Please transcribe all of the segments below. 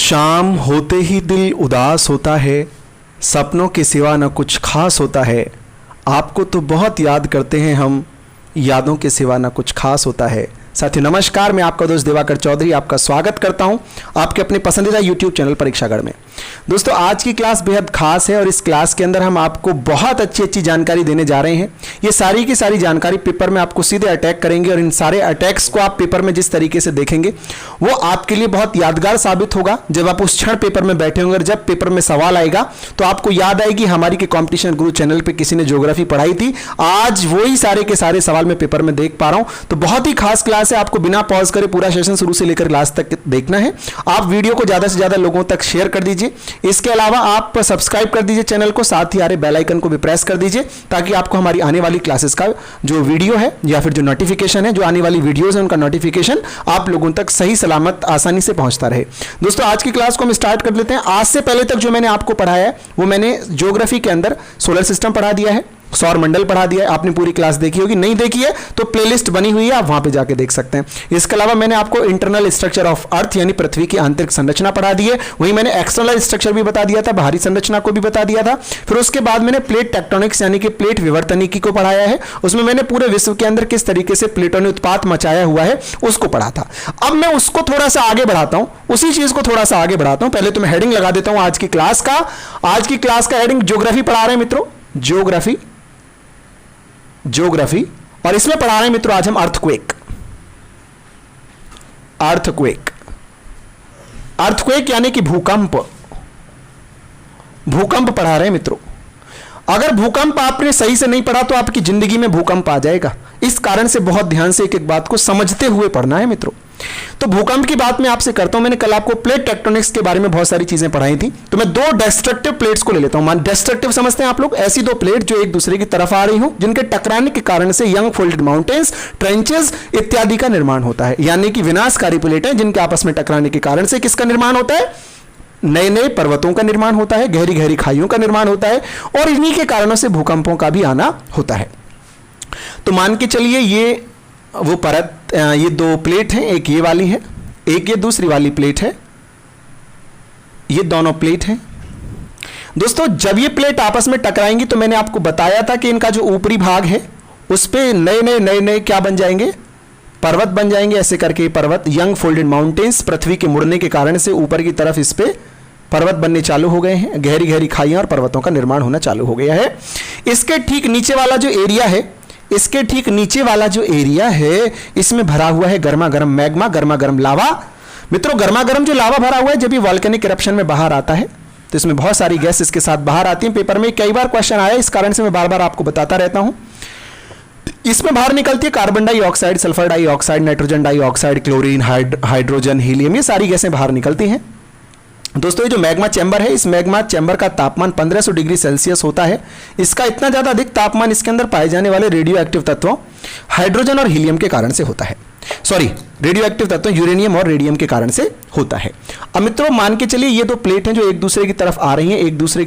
शाम होते ही दिल उदास होता है, सपनों के सिवा न कुछ खास होता है। आपको तो बहुत याद करते हैं हम, यादों के सिवा न कुछ खास होता है। साथियों नमस्कार, मैं आपका दोस्त दिवाकर चौधरी आपका स्वागत करता हूं आपके अपने पसंदीदा YouTube चैनल परीक्षागढ़ में। दोस्तों आज की क्लास बेहद खास है और इस क्लास के अंदर हम आपको बहुत अच्छी जानकारी देने जा रहे हैं। ये सारी की सारी जानकारी पेपर में आपको सीधे अटैक करेंगे और इन सारे अटैक्स को आप पेपर में जिस तरीके से देखेंगे वो आपके लिए बहुत यादगार साबित होगा। जब आप उस क्षण पेपर में बैठे होंगे और जब पेपर में सवाल आएगा तो आपको याद आएगी हमारी के कॉम्पिटिशन गुरु चैनल पर किसी ने ज्योग्राफी पढ़ाई थी। आज वही सारे के सारे सवाल मैं पेपर में देख पा रहा हूं। तो बहुत ही खास क्लास है, आपको बिना पॉज करे पूरा सेशन शुरू से लेकर लास्ट तक देखना है। आप वीडियो को ज्यादा से ज्यादा लोगों तक शेयर कर दीजिए। इसके अलावा आप सब्सक्राइब कर दीजिए चैनल को, साथ ही आ रहे बेल आइकन को भी प्रेस कर दीजिए ताकि आपको हमारी आने वाली क्लासेस का जो वीडियो है या फिर जो नोटिफिकेशन है, जो आने वाली वीडियोस है उनका नोटिफिकेशन आप लोगों तक सही सलामत आसानी से पहुंचता रहे। दोस्तों आज की क्लास को हम स्टार्ट कर लेते हैं। आज से पहले तक जो मैंने आपको पढ़ाया है वो मैंने ज्योग्राफी के अंदर सोलर सिस्टम पढ़ा दिया है, सौर मंडल पढ़ा दिया है। आपने पूरी क्लास देखी होगी, नहीं देखी है तो प्लेलिस्ट बनी हुई है, आप वहां पे जाके देख सकते हैं। इसके अलावा मैंने आपको इंटरनल स्ट्रक्चर ऑफ अर्थ यानी पृथ्वी की आंतरिक संरचना पढ़ा दी है। वहीं मैंने एक्सटर्नल स्ट्रक्चर भी बता दिया था, बाहरी संरचना को भी बता दिया था। फिर उसके बाद मैंने प्लेट टेक्टोनिक्स यानी कि प्लेट विवर्तनिकी को पढ़ाया है। उसमें मैंने पूरे विश्व के अंदर किस तरीके से प्लेटों ने उत्पात मचाया हुआ है उसको पढ़ा था। अब मैं उसको थोड़ा सा आगे बढ़ाता हूं, उसी चीज को थोड़ा सा आगे बढ़ाता हूं। पहले तो मैं हेडिंग लगा देता हूं आज की क्लास का। आज की क्लास का हेडिंग ज्योग्राफी पढ़ा रहे हैं मित्रों, ज्योग्राफी। और इसमें पढ़ा रहे हैं मित्रों आज हम अर्थक्वेक यानी कि भूकंप पढ़ा रहे हैं मित्रों। अगर भूकंप आपने सही से नहीं पढ़ा तो आपकी जिंदगी में भूकंप आ जाएगा। इस कारण से बहुत ध्यान से एक एक बात को समझते हुए पढ़ना है मित्रों। तो भूकंप की बात मैं आपसे करता हूं। मैंने कल आपको प्लेट टेक्टोनिक्स के बारे में बहुत सारी चीजें पढ़ाई थी, तो मैं दो डिस्ट्रक्टिव प्लेट्स को ले लेता हूं। डिस्ट्रक्टिव समझते हैं आप लोग, ऐसी दो प्लेट जो एक दूसरे की तरफ आ रही हो, जिनके टकराने के कारण से यंग फोल्डेड माउंटेन्स, ट्रेंचेस इत्यादि का निर्माण होता है। यानी कि विनाशकारी प्लेटें जिनके आपस में टकराने के कारण से किसका निर्माण होता है? नए नए पर्वतों का निर्माण होता है, गहरी गहरी खाइयों का निर्माण होता है और इन्हीं के कारणों से भूकंपों का भी आना होता है। तो मान के चलिए ये वो परत, ये दो प्लेट हैं, एक ये वाली है, एक ये दूसरी वाली प्लेट है। ये दोनों प्लेट हैं दोस्तों। जब ये प्लेट आपस में टकराएंगी तो मैंने आपको बताया था कि इनका जो ऊपरी भाग है उस पे नए नए क्या बन जाएंगे? पर्वत बन जाएंगे। ऐसे करके पर्वत, यंग फोल्डेड माउंटेन्स, पृथ्वी के मुड़ने के कारण से ऊपर की तरफ इस पे पर्वत बनने चालू हो गए हैं, गहरी गहरी खाइयां और पर्वतों का निर्माण होना चालू हो गया है। इसके ठीक नीचे वाला जो एरिया है, इसमें भरा हुआ है गर्मा गर्म मैग्मा, गर्मा गर्म लावा। मित्रों गर्मा गर्म जो लावा भरा हुआ है जब ये वॉल्केनिक इरप्शन में बाहर आता है तो इसमें बहुत सारी गैस इसके साथ बाहर आती है। पेपर में कई बार क्वेश्चन आया, इस कारण से मैं बार बार आपको बताता रहता हूं। इसमें बाहर निकलती है carbon dioxide, sulphur dioxide, nitrogen dioxide, chlorine, hydrogen, helium, ये सारी गैसें बाहर निकलती हैं। दोस्तों ये जो मैग्मा चैम्बर है, इस मैग्मा चैम्बर का तापमान 1500 डिग्री सेल्सियस होता है। इसका इतना ज्यादा अधिक तापमान इसके अंदर पाए जाने वाले रेडियो एक्टिव तत्वों हाइड्रोजन और हीलियम के कारण से होता है। रेडियो एक्टिव तत्वों यूरेनियम और रेडियम के कारण से होता है। अब मित्रों मान के चलिए ये दो प्लेट हैं जो एक दूसरे की तरफ आ रही हैं, एक दूसरे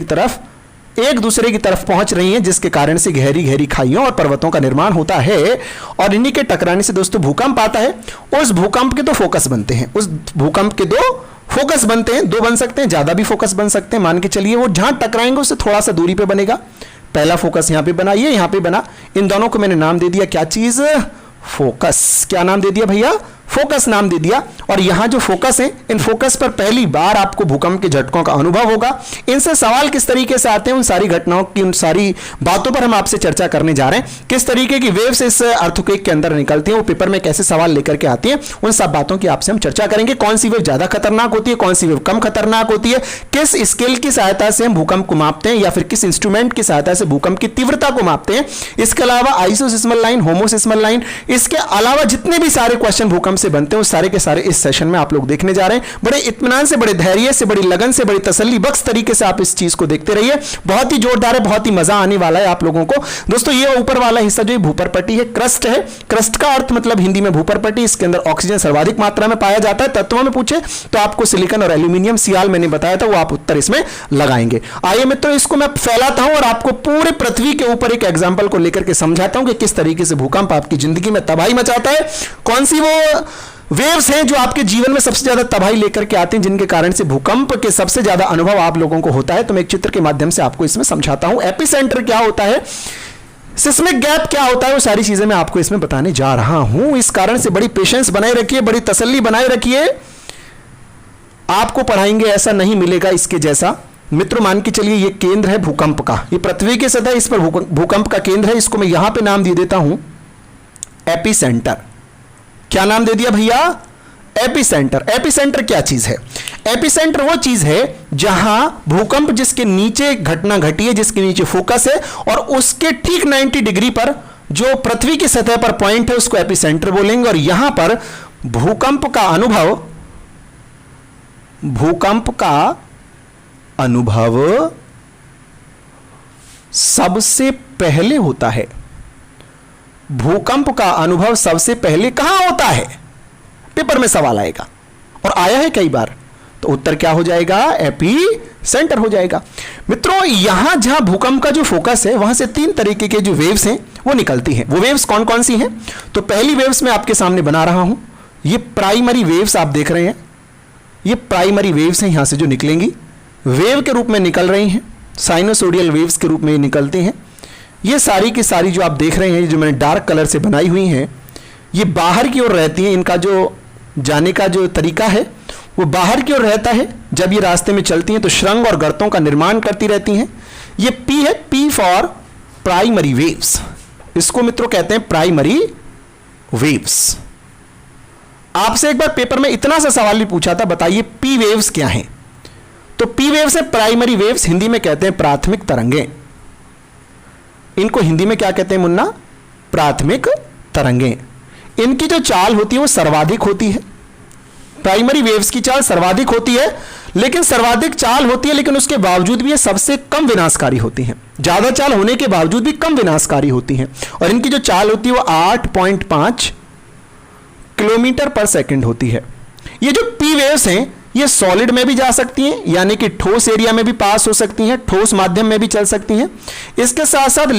की तरफ पहुंच रही हैं, जिसके कारण से गहरी गहरी खाइयों और पर्वतों का निर्माण होता है और इन्हीं के टकराने से दोस्तों भूकंप आता है। उस भूकंप के दो फोकस बनते हैं, दो बन सकते हैं, ज्यादा भी फोकस बन सकते हैं। मान के चलिए वो जहां टकराएंगे उससे थोड़ा सा दूरी पे बनेगा। पहला फोकस यहां पे बना, ये यहां पे बना। इन दोनों को मैंने नाम दे दिया, क्या चीज? फोकस। क्या नाम दे दिया भैया? फोकस नाम दे दिया। और यहां जो फोकस है, इन फोकस पर पहली बार आपको भूकंप के झटकों का अनुभव होगा। इनसे सवाल किस तरीके से आते हैं, उन सारी घटनाओं की, उन सारी बातों पर हम आपसे चर्चा करने जा रहे हैं। किस तरीके की वेव्स इस अर्थक्वेक के अंदर निकलती हैं, वो पेपर में कैसे सवाल लेकर के आती हैं, उन सब बातों की आपसे हम चर्चा करेंगे। कौन सी वेव ज्यादा खतरनाक होती है, कौन सी वेव कम खतरनाक होती है, किस स्केल की सहायता से हम भूकंप को मापते हैं या फिर किस इंस्ट्रूमेंट की सहायता से भूकंप की तीव्रता को मापते हैं। इसके अलावा आइसोसिस्मल लाइन, होमोसिस्मल लाइन, इसके अलावा जितने भी सारे क्वेश्चन भूकंप से बनते हैं सारे के सारे इस सेशन में आप लोग देखने जा रहे हैं। बड़े इत्मीनान से, बड़े धैर्य से, बड़ी लगन से, बड़ी तसल्ली बख्श तरीके से आप इस चीज को देखते रहिए। बहुत ही जोरदार है, बहुत ही मजा आने वाला है आप लोगों को। दोस्तों ये ऊपर वाला हिस्सा जो भूपर पट्टी है, क्रस्ट है। क्रस्ट का अर्थ मतलब हिंदी में भूपर पट्टी। इसके अंदर ऑक्सीजन सर्वाधिक मात्रा में पाया जाता है। तत्वों में पूछे तो आपको सिलिकॉन और एल्यूमिनियम, सियाल मैंने बताया था, वो आप उत्तर इसमें लगाएंगे। आइए मित्रों इसको मैं फैलाता हूं और आपको पूरे पृथ्वी के ऊपर एक एग्जाम्पल को लेकर के समझाता हूं कि किस तरीके से भूकंप आपकी जिंदगी में तबाही मचाता है। कौन सी वो वेव्स हैं जो आपके जीवन में सबसे ज्यादा तबाही लेकर के आते हैं, जिनके कारण से भूकंप के सबसे ज्यादा अनुभव आप लोगों को होता है। तो मैं एक चित्र के माध्यम से आपको इसमें समझाता हूं। एपिसेंटर क्या होता है, सिस्मिक गैप क्या होता है, वो सारी चीजें मैं आपको इसमें बताने जा रहा हूं। इस कारण से बड़ी पेशेंस बनाए रखिए, बड़ी तसल्ली बनाए रखिए। आपको पढ़ाएंगे ऐसा नहीं मिलेगा इसके जैसा। मित्रों मान के चलिए ये केंद्र है भूकंप का, ये पृथ्वी की सतह, इस पर भूकंप का केंद्र है। इसको मैं यहां पे नाम दे देता हूं एपिसेंटर। क्या नाम दे दिया भैया, एपिसेंटर। एपिसेंटर क्या चीज है, एपिसेंटर वो चीज है जहां भूकंप जिसके नीचे घटना घटी है, जिसके नीचे फोकस है, और उसके ठीक 90 डिग्री पर जो पृथ्वी की सतह पर पॉइंट है उसको एपिसेंटर बोलेंगे। और यहां पर भूकंप का अनुभव सबसे पहले होता है। भूकंप का अनुभव सबसे पहले कहां होता है, पेपर में सवाल आएगा और आया है कई बार। तो उत्तर क्या हो जाएगा, एपिसेंटर हो जाएगा। मित्रों यहां जहां भूकंप का जो फोकस है वहां से 3 तरीके के जो वेव्स हैं वो निकलती हैं। वो वेव्स कौन कौन सी हैं, तो पहली वेव्स मैं आपके सामने बना रहा हूं। ये प्राइमरी वेव्स आप देख रहे हैं, ये प्राइमरी वेव्स हैं, यहां से जो निकलेंगी वेव के रूप में निकल रही हैं, साइनोसोडियल वेव्स के रूप में निकलती हैं। ये सारी की सारी जो आप देख रहे हैं, जो मैंने डार्क कलर से बनाई हुई हैं, ये बाहर की ओर रहती हैं। इनका जो जाने का जो तरीका है वो बाहर की ओर रहता है। जब ये रास्ते में चलती हैं तो सुरंग और गर्तों का निर्माण करती रहती हैं। ये पी है, पी फॉर प्राइमरी वेव्स। इसको मित्रों कहते हैं प्राइमरी वेव्स। आपसे एक बार पेपर में इतना सा सवाल भी पूछा था, बताइए पी वेव्स क्या हैं। तो पी वेव्स है प्राइमरी वेव्स, हिंदी में कहते हैं प्राथमिक तरंगें। इनको हिंदी में क्या कहते हैं मुन्ना, प्राथमिक तरंगें। इनकी जो चाल होती है वो सर्वाधिक होती है। प्राइमरी वेव्स की चाल सर्वाधिक होती है, लेकिन सर्वाधिक चाल होती है लेकिन उसके बावजूद भी ये सबसे कम विनाशकारी होती हैं। ज्यादा चाल होने के बावजूद भी कम विनाशकारी होती हैं। और इनकी जो चाल होती है वो 8.5 किलोमीटर पर सेकंड होती है। ये जो पी वेव्स हैं ये सॉलिड में भी जा सकती हैं, यानी कि ठोस एरिया में भी पास हो सकती हैं, ठोस माध्यम में भी चल सकती हैं। इसके साथ साथ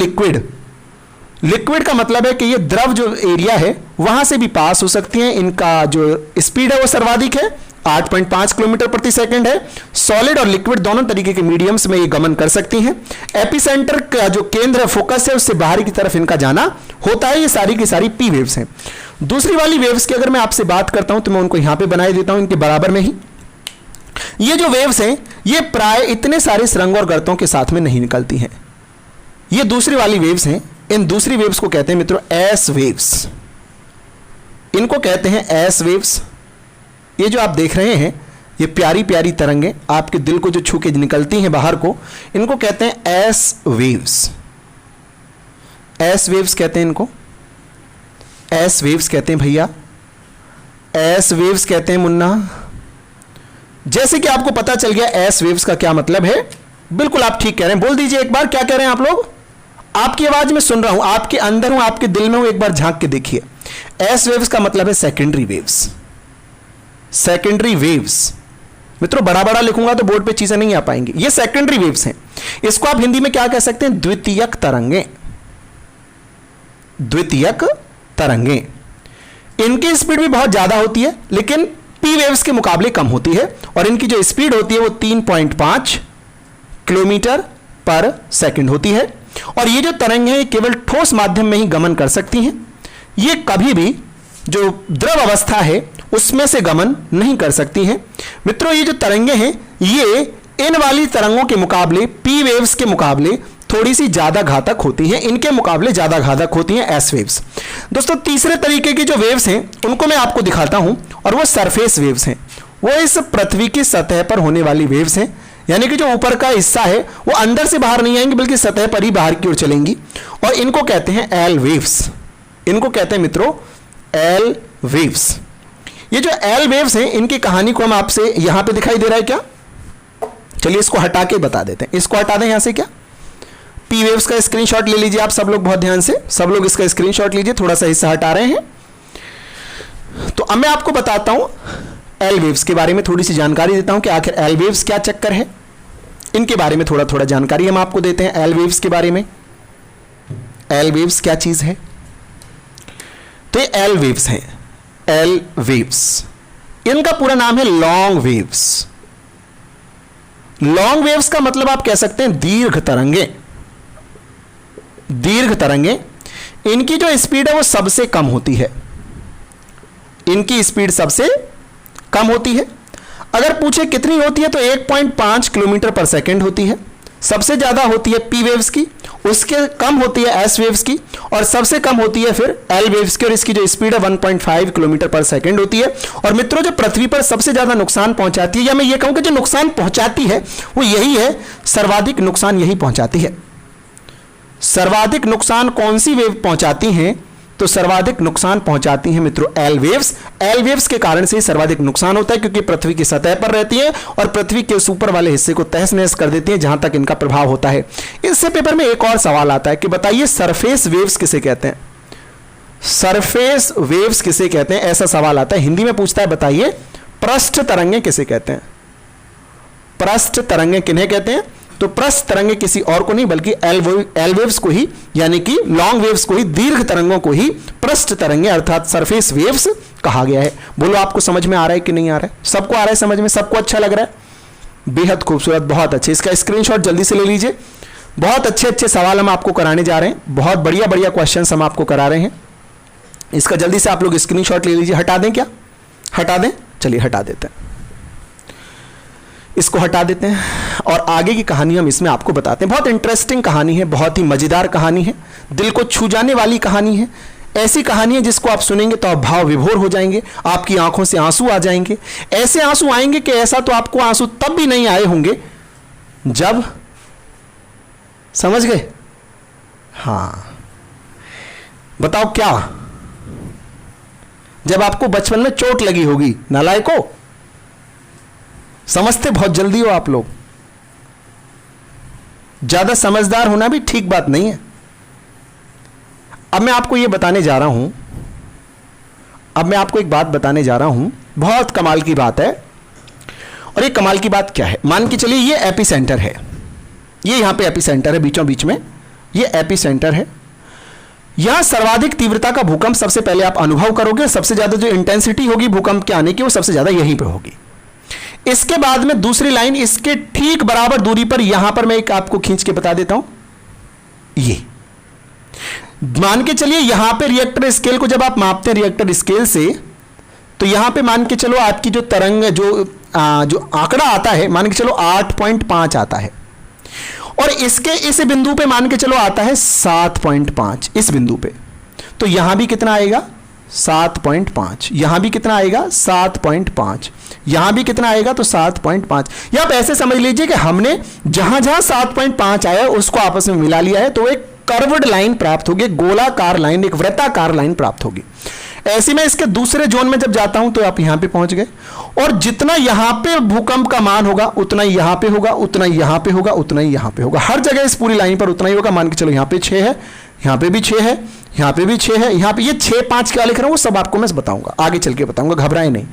लिक्विड का मतलब है कि ये द्रव जो एरिया है वहां से भी पास हो सकती हैं। इनका जो स्पीड है वो सर्वाधिक है, 8.5 किलोमीटर प्रति सेकंड है। सॉलिड और लिक्विड दोनों तरीके के मीडियम्स में ये गमन कर सकती हैं। एपिसेंटर का जो केंद्र फोकस है उससे बाहर की तरफ इनका जाना होता है। ये सारी की सारी पी वेव्स हैं। दूसरी वाली वेव्स की अगर मैं आपसे बात करता हूं तो मैं उनको यहां पे बनाए देता हूं इनके बराबर में ही। ये जो वेव्स हैं ये प्राय इतने सारे सुरंग और गर्तों के साथ में नहीं निकलती हैं। ये दूसरी वाली वेव्स हैं। इन दूसरी वेव्स को कहते हैं मित्रों एस वेव्स। इनको कहते हैं एस वेव्स। ये जो आप देख रहे हैं ये प्यारी प्यारी तरंगें आपके दिल को जो छू के निकलती हैं बाहर को, इनको कहते हैं एस वेव्स। एस वेव्स कहते हैं इनको, एस वेव्स कहते हैं भैया, एस वेव्स कहते हैं मुन्ना। जैसे कि आपको पता चल गया एस वेव्स का क्या मतलब है, बिल्कुल आप ठीक कह रहे हैं। बोल दीजिए एक बार क्या कह रहे हैं आप लोग। आपकी आवाज में सुन रहा हूं, आपके अंदर हूं, आपके दिल में हूं, एक बार झांक के देखिए। एस वेव्स का मतलब है सेकेंडरी वेव्स। सेकेंडरी वेव्स मित्रों बड़ा बड़ा लिखूंगा तो बोर्ड पे चीजें नहीं आ पाएंगी। ये सेकेंडरी वेव्स हैं। इसको आप हिंदी में क्या कह सकते हैं, द्वितीयक तरंगें। द्वितीयक तरंगें, इनकी स्पीड भी बहुत ज्यादा होती है लेकिन पी वेव्स के मुकाबले कम होती है। और इनकी जो स्पीड होती है वो 3.5 किलोमीटर पर सेकंड होती है। और ये जो तरंगें हैं केवल ठोस माध्यम में ही गमन कर सकती हैं। ये कभी भी जो द्रव अवस्था है उसमें से गमन नहीं कर सकती हैं। मित्रों ये जो तरंगें हैं ये इन वाली तरंगों के मुकाबले, पी वेव्स के मुकाबले थोड़ी सी ज्यादा घातक होती हैं। इनके मुकाबले ज्यादा घातक होती हैं एस वेव्स। दोस्तों तीसरे तरीके की जो वेव्स हैं उनको मैं आपको दिखाता हूं और वो सरफेस वेव्स हैं। वो इस पृथ्वी की सतह पर होने वाली वेव्स हैं, यानी कि जो ऊपर का हिस्सा है वो अंदर से बाहर नहीं आएंगी बल्कि सतह पर ही बाहर की ओर चलेंगी। और इनको कहते हैं एल वेव्स। इनको कहते हैं मित्रों एल वेव्स। ये जो एल वेव्स हैं इनकी कहानी को हम आपसे यहां पे दिखाई दे रहा है क्या, चलिए इसको हटा के बता देते हैं। इसको हटा दें यहां से, क्या पी वेव्स का स्क्रीनशॉट ले लीजिए आप सब लोग, बहुत ध्यान से सब लोग इसका स्क्रीनशॉट लीजिए। थोड़ा सा हिस्सा हटा रहे हैं। तो अब मैं आपको बताता हूं एल वेव्स के बारे में, थोड़ी सी जानकारी देता हूं कि आखिर एल वेव्स क्या चक्कर है। इनके बारे में थोड़ा थोड़ा जानकारी हम आपको देते हैं एल वेव्स के बारे में। एल वेव्स क्या चीज है, तो ये एल वेव्स हैं। L waves. इनका पूरा नाम है लॉन्ग वेव्स। लॉन्ग वेव्स का मतलब आप कह सकते हैं दीर्घ तरंगे। दीर्घ तरंगे, इनकी जो स्पीड है वो सबसे कम होती है। इनकी स्पीड सबसे कम होती है। अगर पूछे कितनी होती है तो 1.5 किलोमीटर पर सेकेंड होती है। सबसे ज्यादा होती है पी वेव्स की, उसके कम होती है एस वेव्स की, और सबसे कम होती है फिर एल वेव्स की, और इसकी जो स्पीड है 1.5 किलोमीटर पर सेकेंड होती है। और मित्रों, जो पृथ्वी पर सबसे ज्यादा नुकसान पहुंचाती है, या मैं ये कहूं कि जो नुकसान पहुंचाती है वो यही है, सर्वाधिक नुकसान यही पहुंचाती है। सर्वाधिक नुकसान कौन सी वेव पहुंचाती हैं? तो सर्वाधिक नुकसान पहुंचाती हैं मित्रों एल वेव्स। एल वेव्स के कारण से सर्वाधिक नुकसान होता है, क्योंकि पृथ्वी की सतह पर रहती है और पृथ्वी के ऊपर वाले हिस्से को तहस नहस कर देती है जहां तक इनका प्रभाव होता है। इससे पेपर में एक और सवाल आता है कि बताइए सरफेस वेव्स किसे कहते हैं? सरफेस वेव्स किसे कहते हैं, ऐसा सवाल आता है, हिंदी में पूछता है। बताइए पृष्ठ तरंगे किसे कहते हैं? पृष्ठ तरंगे किन्हें कहते हैं? तो पृष्ठ तरंगे किसी और को नहीं बल्कि एल वेव्स को ही, यानी कि लॉन्ग वेव्स को ही, दीर्घ तरंगों को ही पृष्ठ तरंगे अर्थात सरफेस वेव्स कहा गया है। बोलो आपको समझ में आ रहा है कि नहीं आ रहा है? सबको आ रहा है समझ में? सबको अच्छा लग रहा है? बेहद खूबसूरत, बहुत अच्छे। इसका स्क्रीनशॉट जल्दी से ले लीजिए। बहुत अच्छे अच्छे सवाल हम आपको कराने जा रहे हैं, बहुत बढ़िया बढ़िया क्वेश्चन हम आपको करा रहे हैं। इसका जल्दी से आप लोग स्क्रीनशॉट ले लीजिए। हटा दें क्या? हटा दें? चलिए हटा देते हैं, इसको हटा देते हैं और आगे की कहानी हम इसमें आपको बताते हैं। बहुत इंटरेस्टिंग कहानी है, बहुत ही मजेदार कहानी है, दिल को छू जाने वाली कहानी है। ऐसी कहानी है जिसको आप सुनेंगे तो आप भाव विभोर हो जाएंगे, आपकी आंखों से आंसू आ जाएंगे। ऐसे आंसू आएंगे कि ऐसा तो आपको आंसू तब भी नहीं आए होंगे जब, समझ गए? हाँ, बताओ क्या? जब आपको बचपन में चोट लगी होगी। नालायको, समझते बहुत जल्दी हो आप लोग। ज्यादा समझदार होना भी ठीक बात नहीं है। अब मैं आपको यह बताने जा रहा हूं, अब मैं आपको एक बात बताने जा रहा हूं, बहुत कमाल की बात है। और ये कमाल की बात क्या है? मान के चलिए ये एपी सेंटर है, ये यहां पे एपी सेंटर है, बीचों बीच में ये एपी सेंटर है। यहां सर्वाधिक तीव्रता का भूकंप सबसे पहले आप अनुभव करोगे। सबसे ज्यादा जो इंटेंसिटी होगी भूकंप के आने की वो सबसे ज्यादा यहीं पे होगी। इसके बाद में दूसरी लाइन इसके ठीक बराबर दूरी पर, यहां पर मैं एक आपको खींच के बता देता हूं, ये मान के चलिए यहां पे रिएक्टर स्केल को जब आप मापते हैं रिएक्टर स्केल से, तो यहां पे मान के चलो आपकी जो तरंग जो आंकड़ा आता है, मान के चलो 8.5 आता है, और इसके इस बिंदु पे मान के चलो आता है 7.5 इस बिंदु पे। तो यहां भी कितना आएगा? 7.5। यहां भी कितना आएगा? 7.5। यहां भी कितना आएगा? तो 7.5। या आप ऐसे समझ लीजिए कि हमने जहां जहां 7.5 आया उसको आपस में मिला लिया है, तो एक कर्व्ड लाइन प्राप्त होगी, गोलाकार लाइन, एक वृत्ताकार लाइन प्राप्त होगी। ऐसे में इसके दूसरे जोन में जब जाता हूं तो आप यहां पे पहुंच गए, और जितना यहां पे भूकंप का मान होगा उतना ही यहां पे होगा, उतना ही यहां पे होगा, उतना ही यहां पे होगा। हर जगह इस पूरी लाइन पर उतना ही होगा। मान के चलो यहां पे 6 है, यहां पे भी 6 है, यहां पे भी 6 है, यहां पे ये 6 5 क्या लिख रहा हूं वो सब आपको मैं बताऊंगा, आगे चल के बताऊंगा, घबराए नहीं।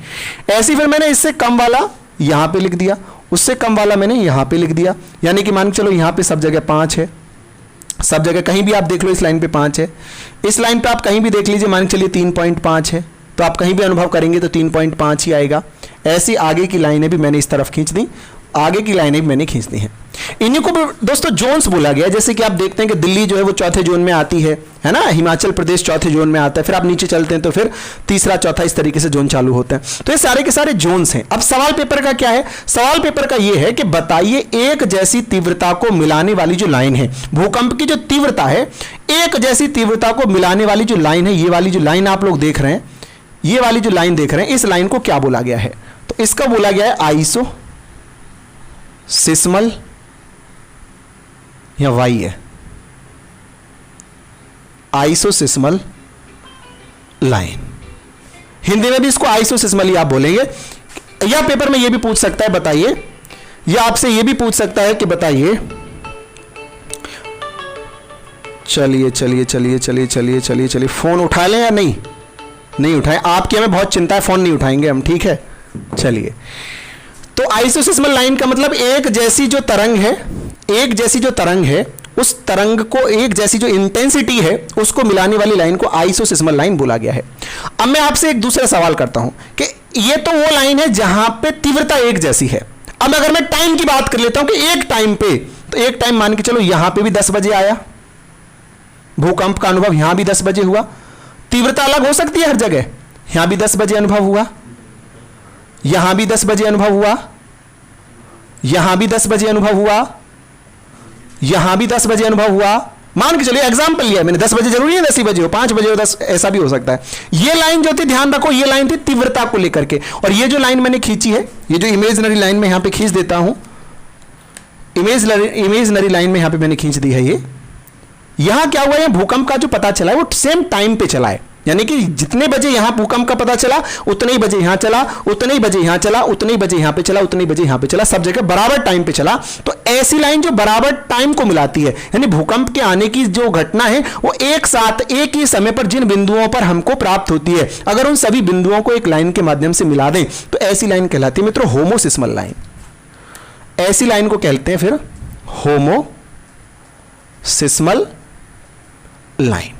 ऐसे फिर मैंने इससे कम वाला यहां पे लिख दिया, उससे कम वाला मैंने यहां पे लिख दिया, यानी कि मान के चलो यहां पे सब जगह 5 है, सब जगह कहीं भी आप देख लो इस लाइन पे 5 है, इस लाइन पे आप कहीं भी देख लीजिए, मान के चलिए 3.5 है, तो आप कहीं भी अनुभव करेंगे तो 3.5 ही आएगा। ऐसी आगे की लाइनें भी मैंने इस तरफ खींच दी, आगे की लाइनें भी मैंने खींच दी हैं। इन्हीं को दोस्तों जोन्स बोला गया। जैसे कि आप देखते हैं कि दिल्ली जो है वो चौथे जोन में आती है ना, हिमाचल प्रदेश चौथे जोन में आता है, फिर आप नीचे चलते हैं तो फिर तीसरा चौथा इस तरीके से जोन चालू होते हैं। तो ये सारे के सारे जोन्स हैं। अब सवाल पेपर का क्या है? सवाल पेपर का ये है कि बताइए एक जैसी तीव्रता को मिलाने वाली जो लाइन है, भूकंप की जो तीव्रता है, एक जैसी तीव्रता को मिलाने वाली जो लाइन है, ये वाली जो लाइन आप लोग देख रहे हैं, ये वाली जो लाइन देख रहे हैं, इस लाइन को क्या बोला गया है? तो इसका बोला गया है आइसो सिस्मल या वाई है, आइसोसिस्मल लाइन। हिंदी में भी इसको आइसोसिस्मल ही आप बोलेंगे। या पेपर में यह भी पूछ सकता है, बताइए, या आपसे यह भी पूछ सकता है कि बताइए, चलिए चलिए चलिए चलिए चलिए चलिए चलिए फोन उठा लें या नहीं? नहीं उठाएं, आपकी हमें बहुत चिंता है, फोन नहीं उठाएंगे हम, ठीक है? चलिए, तो आइसोसिस्मल लाइन का मतलब एक जैसी जो तरंग है, एक जैसी जो तरंग है उस तरंग को, एक जैसी जो इंटेंसिटी है उसको मिलाने वाली लाइन को आइसोसिस्मल लाइन बोला गया है। अब मैं आपसे एक दूसरा सवाल करता हूं कि ये तो वो लाइन है जहां पे तीव्रता एक जैसी है। अब अगर मैं टाइम की बात कर लेता हूं कि एक टाइम पे, तो एक टाइम मान के चलो यहां पे भी 10 बजे आया, भूकंप का अनुभव यहां भी 10 बजे हुआ, तीव्रता अलग हो सकती है हर जगह। यहां भी 10 बजे अनुभव हुआ, यहां भी 10 बजे अनुभव हुआ, यहां भी 10 बजे अनुभव हुआ, यहां भी 10 बजे अनुभव हुआ। मान के चलिए एग्जांपल लिया मैंने, 10 बजे जरूरी है 10 ही बजे हो, 5 बजे हो 10, ऐसा भी हो सकता है। ये लाइन जो थी, ध्यान रखो, ये लाइन थी तीव्रता को लेकर के, और ये जो लाइन मैंने खींची है, ये जो इमेजनरी लाइन में यहां पे खींच देता हूं, इमेजनरी लाइन में यहां पे मैंने खींच दी है ये। यहां क्या हुआ है, भूकंप का जो पता चला है वो सेम टाइम पे चला है, यानी कि जितने बजे यहां भूकंप का पता चला उतने ही बजे यहां चला, उतने ही बजे यहां चला, उतने ही बजे यहां पे चला, उतने ही बजे यहां पे चला, सब जगह बराबर टाइम पे चला। तो ऐसी लाइन जो बराबर टाइम को मिलाती है, यानी भूकंप के आने की जो घटना है वो एक साथ एक ही समय पर जिन बिंदुओं पर हमको प्राप्त होती है, अगर उन सभी बिंदुओं को एक लाइन के माध्यम से मिला दें तो ऐसी लाइन कहलाती है मित्रों होमोसिस्मल लाइन। ऐसी लाइन को कहते हैं फिर होमोसिस्मल लाइन,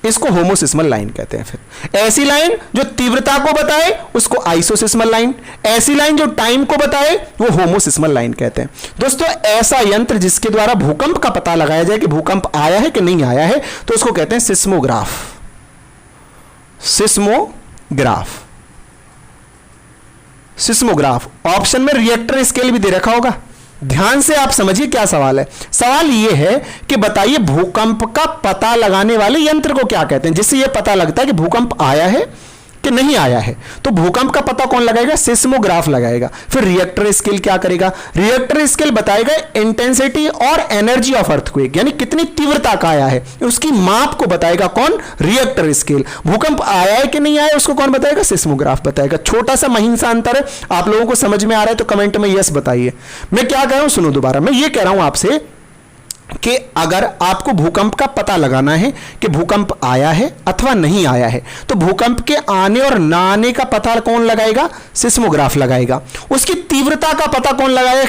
इसको होमोसिस्मल लाइन कहते हैं। फिर ऐसी लाइन जो तीव्रता को बताए उसको आइसोसिस्मल लाइन, ऐसी लाइन जो टाइम को बताए वो होमोसिस्मल लाइन कहते हैं। दोस्तों ऐसा यंत्र जिसके द्वारा भूकंप का पता लगाया जाए कि भूकंप आया है कि नहीं आया है, तो उसको कहते हैं सिस्मोग्राफ। Seismograph, seismograph. ऑप्शन में रिएक्टर स्केल भी दे रखा होगा, ध्यान से आप समझिए क्या सवाल है। सवाल यह है कि बताइए भूकंप का पता लगाने वाले यंत्र को क्या कहते हैं, जिससे यह पता लगता है कि भूकंप आया है कि नहीं आया है। तो भूकंप का पता कौन लगाएगा, सिस्मोग्राफ लगाएगा। फिर रिएक्टर स्केल क्या करेगा, रिएक्टर स्केल बताएगा इंटेंसिटी और एनर्जी ऑफ अर्थक्वेक, यानी कितनी तीव्रता का आया है उसकी माप को बताएगा कौन, रिएक्टर स्केल। भूकंप आया है कि नहीं आया उसको कौन बताएगा, सिस्मोग्राफ बताएगा। छोटा सा महीन सा अंतर है, आप लोगों को समझ में आ रहा है तो कमेंट में यस बताइए। मैं क्या कह रहा हूं सुनो दोबारा, मैं ये कह रहा हूं आपसे कि अगर आपको भूकंप का पता लगाना है कि भूकंप आया है अथवा नहीं आया है, तो भूकंप के आने और ना आने का पता कौन लगाएगा, सिस्मोग्राफ लगाएगा। उसकी तीव्रता का पता कौन लगाएगा,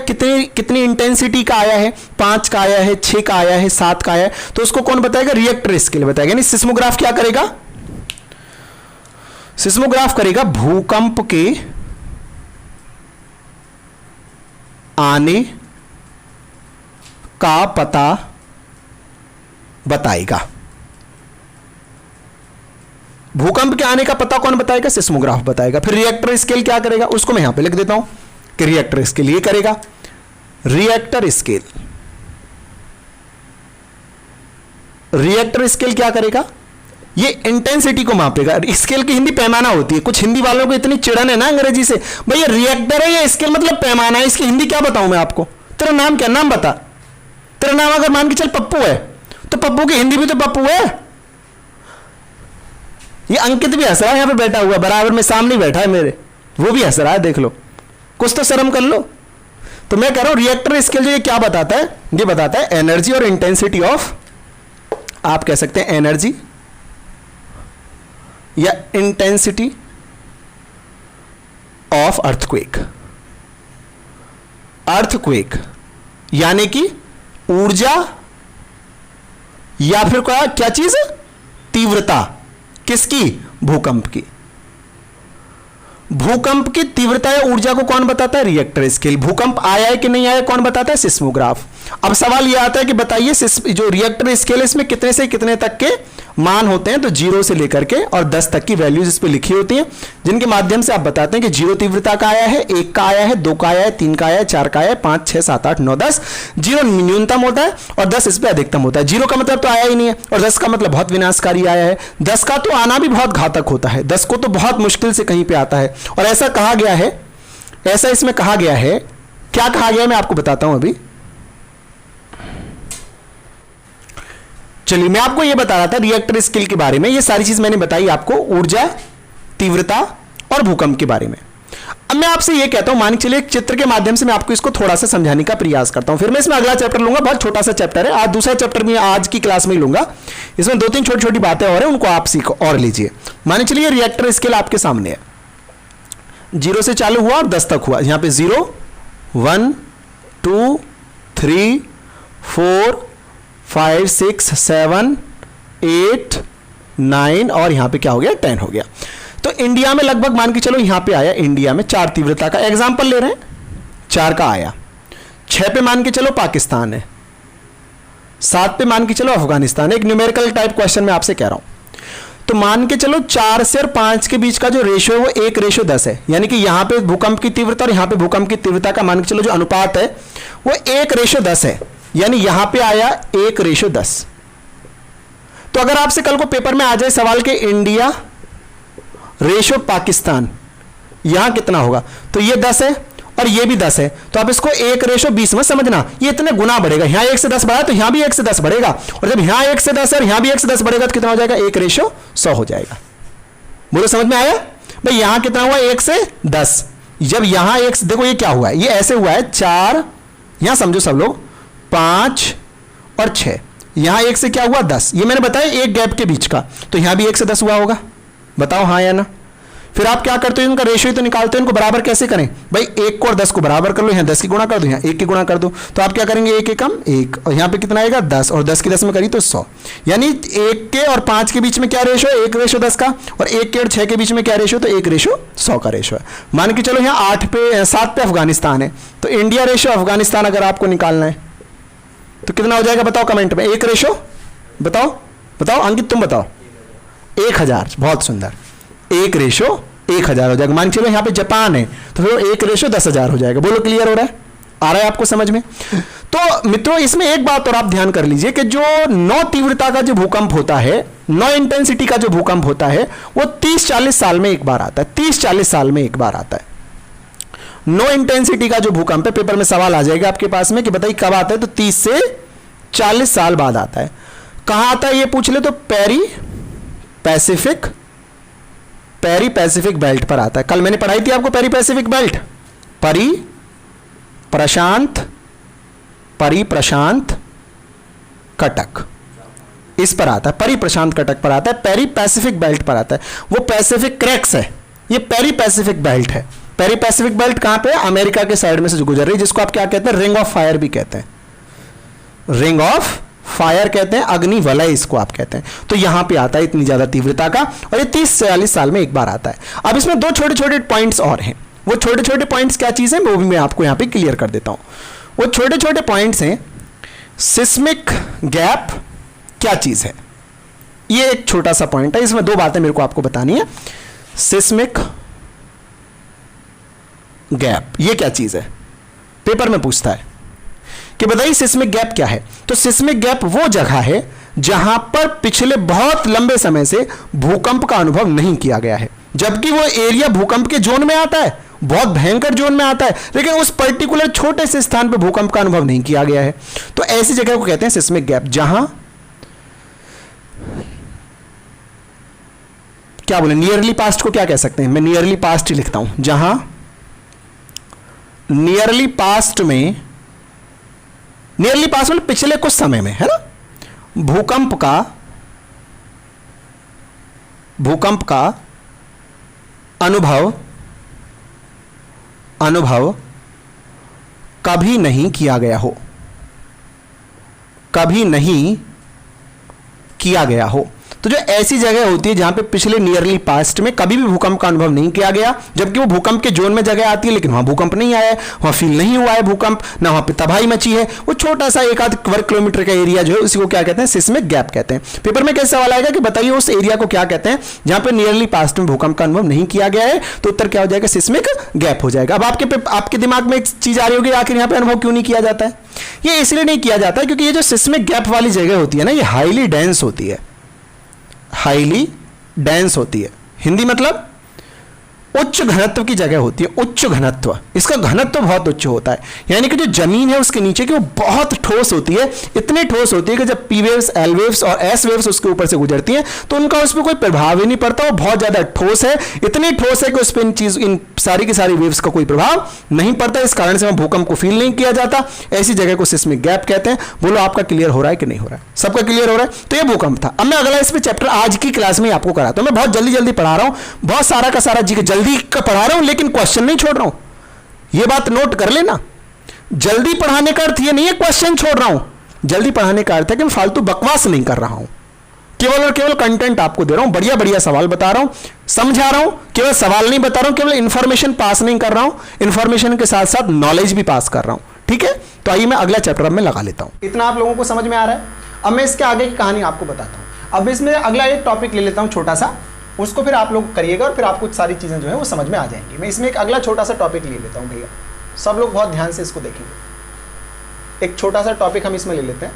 कितनी इंटेंसिटी का आया है, 5 का आया है, 6 का आया है, 7 का आया है, तो उसको कौन बताएगा, रिएक्टर स्केल बताएगा। यानी सिस्मोग्राफ क्या करेगा, सिस्मोग्राफ करेगा भूकंप के आने का पता बताएगा। भूकंप के आने का पता कौन बताएगा, सिस्मोग्राफ बताएगा। फिर रिएक्टर स्केल क्या करेगा, उसको मैं यहां पे लिख देता हूं कि रिएक्टर स्केल ये करेगा। रिएक्टर स्केल, रिएक्टर स्केल क्या करेगा, ये इंटेंसिटी को मापेगा। स्केल की हिंदी पैमाना होती है, कुछ हिंदी वालों को इतनी चिड़न है ना अंग्रेजी से, भैया रिएक्टर है या स्केल मतलब पैमाना है, इसकी हिंदी क्या बताऊं मैं आपको। तेरा नाम क्या, नाम बता। तेरा नाम अगर मान के चल पप्पू है तो पप्पू की हिंदी भी तो पप्पू है। ये अंकित भी हंस रहा है, यहां पे बैठा हुआ बराबर में सामने बैठा है मेरे, वो भी हंस रहा है, देख लो, कुछ तो शर्म कर लो। तो मैं कह रहा हूं रिएक्टर स्केल जो ये क्या बताता है, ये बताता है एनर्जी और इंटेंसिटी ऑफ, आप कह सकते हैं एनर्जी या इंटेंसिटी ऑफ अर्थक्वेक। अर्थक्वेक यानी कि ऊर्जा या फिर क्या चीज, तीव्रता किसकी, भूकंप की। भूकंप की तीव्रता या ऊर्जा को कौन बताता है, रिएक्टर स्केल। भूकंप आया है कि नहीं आया कौन बताता है, सिस्मोग्राफ। अब सवाल यह आता है कि बताइए जो रिएक्टर स्केल है इसमें कितने से कितने तक के मान होते हैं, तो 0 से लेकर के और 10 तक की वैल्यूज इस पे लिखी होती हैं, जिनके माध्यम से आप बताते हैं कि 0 तीव्रता का आया है, 1 का आया है, 2 का आया है, 3 का आया है, 4 का आया है, 5, 6, 7, 8, 9, 10। 0 न्यूनतम होता है और 10 इस पे अधिकतम होता है। 0 का मतलब तो आया ही नहीं है और 10 का मतलब बहुत विनाशकारी आया है। 10 का तो आना भी बहुत घातक होता है, 10 को तो बहुत मुश्किल से कहीं पे आता है। और ऐसा कहा गया है, ऐसा इसमें कहा गया है, क्या कहा गया है मैं आपको बताता हूं अभी। चलिए मैं आपको यह बता रहा था रिएक्टर स्केल के बारे में, ये सारी चीज मैंने बताई आपको, ऊर्जा, तीव्रता और भूकंप के बारे में। अब मैं आपसे यह कहता हूं, मान के चलिए एक चित्र के माध्यम से मैं आपको इसको थोड़ा सा समझाने का प्रयास करता हूं, फिर मैं इसमें अगला चैप्टर लूंगा, बहुत छोटा सा चैप्टर है, आज दूसरा चैप्टर भी आज की क्लास में ही लूंगा, इसमें 2-3 छोटी छोटी बातें और हैं, उनको आप सीखो और लीजिए। मान चलिए रिएक्टर स्केल आपके सामने है, 0 से चालू हुआ और 10 तक हुआ। यहां पे 0, 1, 2, 3, 4 5 6 7 8 9 और यहां पे क्या हो गया 10 हो गया। तो इंडिया में लगभग मान के चलो यहां पे आया, इंडिया में 4 तीव्रता का एग्जाम्पल ले रहे हैं, 4 का आया। 6 पे मान के चलो पाकिस्तान है, 7 पे मान के चलो अफगानिस्तान है। एक न्यूमेरिकल टाइप क्वेश्चन मैं आपसे कह रहा हूं। तो मान के चलो 4 से और 5 के बीच का जो रेशियो है वो 1:10 है, यानी कि यहां पे भूकंप की तीव्रता और यहां पे भूकंप की तीव्रता का मान के चलो जो अनुपात है वो 1:10 है, यानी यहां पे आया 1:10। तो अगर आपसे कल को पेपर में आ जाए सवाल के इंडिया रेशियो पाकिस्तान, यहां कितना होगा, तो ये 10 है और ये भी 10 है, तो आप इसको 1:20 में समझना, ये इतने गुना बढ़ेगा। यहां 1 से 10 बढ़ा तो यहां भी 1 से 10 बढ़ेगा, और जब यहां 1 से 10 है और यहां भी 1 से 10 बढ़ेगा तो कितना हो जाएगा, 1:100 हो जाएगा। बोलो समझ में आया भाई? यहां कितना हुआ 1 से 10, जब यहां 1 देखो ये क्या हुआ है, ये ऐसे हुआ है 4, यहां समझो सब लोग 5 और 6, यहां 1 से क्या हुआ 10, ये मैंने बताया एक गैप के बीच का, तो यहां भी 1 से 10 हुआ होगा। बताओ हाँ या ना? फिर आप क्या करते हो, इनका रेशियो तो निकालते हो, इनको बराबर कैसे करें भाई, 1 को और 10 को बराबर कर लो, यहाँ 10 की गुणा कर दो, यहाँ 1 की गुणा कर दो, तो आप क्या करेंगे 1 एकम 1, और यहाँ पे कितना आएगा 10, और 10 की 10 में करी तो 100, यानी 1 के और 5 के बीच में क्या रेशियो है, 1:10 का, और 1 के और 6 के बीच में क्या रेशियो, तो 1:100 का रेशियो है। मान के चलो यहाँ 7 पे अफगानिस्तान है, तो इंडिया रेशियो अफगानिस्तान अगर आपको निकालना है तो कितना हो जाएगा बताओ कमेंट में, 1 रेशियो बताओ, बताओ अंकित तुम बताओ, 1000, बहुत सुंदर, 1:1000 हो जाएगा। मान चलो यहाँ पे जापान है तो फिर 1:10,000 हो जाएगा। बोलो क्लियर हो रहा है, आ रहा है आपको समझ में? तो मित्रों इसमें एक बात और आप ध्यान कर लीजिए कि जो 9 तीव्रता का जो भूकंप होता है, 9 इंटेंसिटी का जो भूकंप होता है वो 30-40 साल में एक बार आता है, 30-40 साल में एक बार आता है। 9 इंटेंसिटी का जो भूकंप है, पेपर में सवाल आ जाएगा आपके पास में कि बताइए कब आता है, तो 30 से 40 साल बाद आता है। कहां आता है ये पूछ ले तो पेरी पैसिफिक बेल्ट पर आता है। कल मैंने पढ़ाई थी आपको पेरी पैसिफिक बेल्ट, परी प्रशांत कटक, इस पर आता है, परी प्रशांत कटक पर आता है, पेरी पैसिफिक बेल्ट पर आता है। वो पैसिफिक क्रैक्स है, ये पेरी पैसिफिक बेल्ट है। पेरी पैसिफिक बेल्ट कहां पे है, अमेरिका के साइड में से गुजर रही है, जिसको आप क्या कहते हैं, रिंग ऑफ फायर भी कहते हैं, रिंग ऑफ फायर कहते हैं, अग्नि वलय इसको आप कहते हैं। तो यहां पे आता है इतनी ज्यादा तीव्रता का, और ये 30-40 साल में एक बार आता है। अब इसमें 2 छोटे-छोटे पॉइंट्स और हैं, वो छोटे-छोटे पॉइंट्स क्या चीज है वो भी मैं आपको यहां पे क्लियर कर देता हूं। वो छोटे-छोटे पॉइंट्स हैं, सिस्मिक गैप क्या चीज है, ये एक छोटा सा पॉइंट है, इसमें 2 बातें मेरे को आपको बतानी है। सिस्मिक गैप ये क्या चीज है, पेपर में पूछता है कि बताइए सिस्मिक गैप क्या है। तो सिस्मिक गैप वो जगह है जहां पर पिछले बहुत लंबे समय से भूकंप का अनुभव नहीं किया गया है, जबकि वो एरिया भूकंप के जोन में आता है, बहुत भयंकर जोन में आता है, लेकिन उस पर्टिकुलर छोटे से स्थान पर भूकंप का अनुभव नहीं किया गया है। तो ऐसी जगह को कहते हैं सिस्मिक गैप, जहां क्या बोले, नियरली पास्ट को क्या कह सकते हैं, मैं नियरली पास्ट ही लिखता हूं, जहां नियरली पास्ट में पिछले कुछ समय में, है ना, भूकंप का अनुभव कभी नहीं किया गया हो। तो जो ऐसी जगह होती है जहां पे पिछले नियरली पास्ट में कभी भी भूकंप का अनुभव नहीं किया गया, जबकि वो भूकंप के जोन में जगह आती है लेकिन वहां भूकंप नहीं आया है, वहां फील नहीं हुआ है भूकंप, ना वहां पे तबाही मची है, वो छोटा सा 1 आध वर्ग किलोमीटर का एरिया जो है उसी को क्या कहते हैं, सिस्मिक गैप कहते हैं। पेपर में कैसे सवाल आएगा कि बताइए उस एरिया को क्या कहते हैं जहां पे नियरली पास्ट में भूकंप का अनुभव नहीं किया गया है, तो उत्तर क्या हो जाएगा, सिस्मिक गैप हो जाएगा। अब आपके दिमाग में एक चीज आ रही होगी, आखिर यहां पे अनुभव क्यों नहीं किया जाता है? ये इसलिए नहीं किया जाता है क्योंकि ये जो सिस्मिक गैप वाली जगह होती है ना, ये हाईली डेंस होती है, हिंदी मतलब उच्च घनत्व की जगह होती है, उच्च घनत्व, इसका घनत्व बहुत उच्च होता है, यानी कि जो जमीन है उसके नीचे की वो बहुत ठोस होती है, इतनी ठोस होती है कि जब पी वेव्स, एल वेव्स और एस वेव्स उसके ऊपर से गुजरती हैं तो उनका उस पर कोई प्रभाव ही नहीं पड़ता, वो बहुत ज्यादा ठोस है, इतनी ठोस है कि उस पर इन सारी की सारी वेव्स का कोई प्रभाव नहीं पड़ता, इस कारण से वहां भूकंप को फील नहीं किया जाता। ऐसी जगह को सिस्मिक गैप कहते हैं। बोलो आपका क्लियर हो रहा है कि नहीं हो रहा है? सबका क्लियर हो रहा है? तो ये भूकंप था। अब मैं अगला इस पे चैप्टर आज की क्लास में आपको कराता हूं। मैं बहुत जल्दी पढ़ा रहा हूं, बहुत सारा का सारा जल्दी का पढ़ा रहा हूं, लेकिन क्वेश्चन नहीं छोड़ रहा हूं, यह बात नोट कर लेना। जल्दी पढ़ाने का अर्थ यह नहीं है क्वेश्चन छोड़ रहा हूं, जल्दी पढ़ाने का अर्थ है कि मैं फालतू बकवास नहीं कर रहा हूं, केवल और केवल कंटेंट आपको दे रहा हूं, बढ़िया बढ़िया सवाल बता रहा हूं, समझा रहा हूं, केवल सवाल नहीं बता रहा हूं, केवल इंफॉर्मेशन पास नहीं कर रहा हूं, इंफॉर्मेशन के साथ साथ नॉलेज भी पास कर रहा हूं। ठीक है, तो आइए मैं अगला चैप्टर में लगा लेता हूं। इतना आप लोगों को समझ में आ रहा है? अब मैं इसके आगे की कहानी आपको बताता हूं। अब इसमें अगला एक टॉपिक ले लेता हूं छोटा सा, उसको फिर आप लोग करिएगा और फिर आपको सारी चीजें जो है वो समझ में आ जाएंगी। मैं इसमें एक अगला छोटा सा टॉपिक ले लेता हूं भैया, सब लोग बहुत ध्यान से इसको देखेंगे। एक छोटा सा टॉपिक हम इसमें ले लेते हैं,